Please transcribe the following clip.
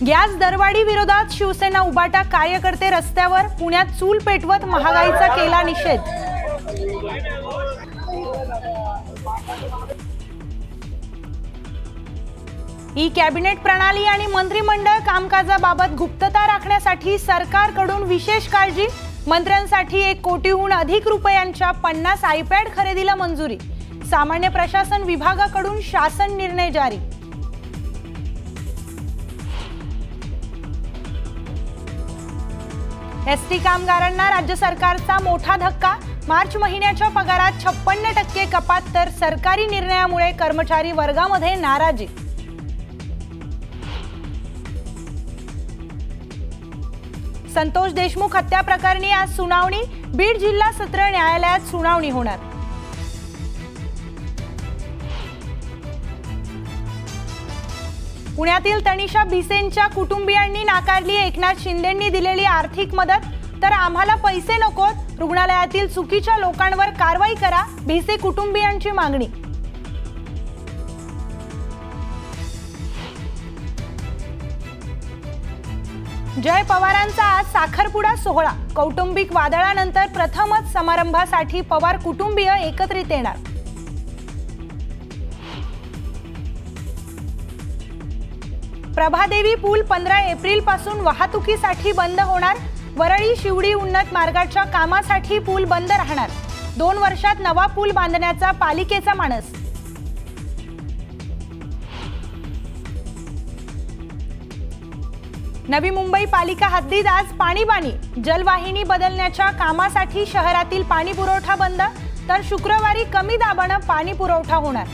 Gas दरवाढी विरोधात शिवसेना उबाटा कार्यकर्ते रस्त्यावर, पुण्यात चूल पेटवत महागाईचा केला निषेध। ई कॅबिनेट प्रणाली आणि मंत्रिमंडळ कामकाजाबाबत गुप्तता राखण्यासाठी सरकारकडून विशेष काळजी। मंत्र्यांसाठी 1 कोटीहून अधिक रुपयांच्या 50 आयपॅड खरेदीला मंजुरी। सामान्य प्रशासन विभागाकडून शासन निर्णय जारी। एसटी कामगारांना राज्य सरकारचा मोठा धक्का। मार्च महिन्याच्या पगारात 56% कपात, तर सरकारी निर्णयामुळे कर्मचारी वर्गामध्ये नाराजी। संतोष देशमुख हत्या प्रकरणी आज सुनावणी। बीड जिल्हा सत्र न्यायालयात सुनावणी होणार। पुण्यातील तनिषा भिसेंच्या कुटुंबियांनी नाकारली एकनाथ शिंदेंनी दिलेली आर्थिक मदत, तर आम्हाला पैसे नकोत, रुग्णालयातील चुकीच्या लोकांवर कारवाई करा, भिसे कुटुंबियांची मागणी। जय पवारांचा आज साखरपुडा सोहळा। कौटुंबिक वादळानंतर प्रथमच समारंभासाठी पवार कुटुंबीय एकत्रित येणार। प्रभादेवी पूल 15 एप्रिल पासून वाहतुकीसाठी बंद होणार। वरळी शिवडी उन्नत मार्गाच्या कामासाठी पूल बंद राहणार। 2 वर्षात नवा पूल बांधण्याचा पालिकेचा मानस। नवी मुंबई पालिका हद्दीत आज पाणीबाणी। जलवाहिनी बदलण्याच्या कामासाठी शहरातील पाणी पुरवठा बंद, तर शुक्रवारी कमी दाबाने पाणी पुरवठा होणार।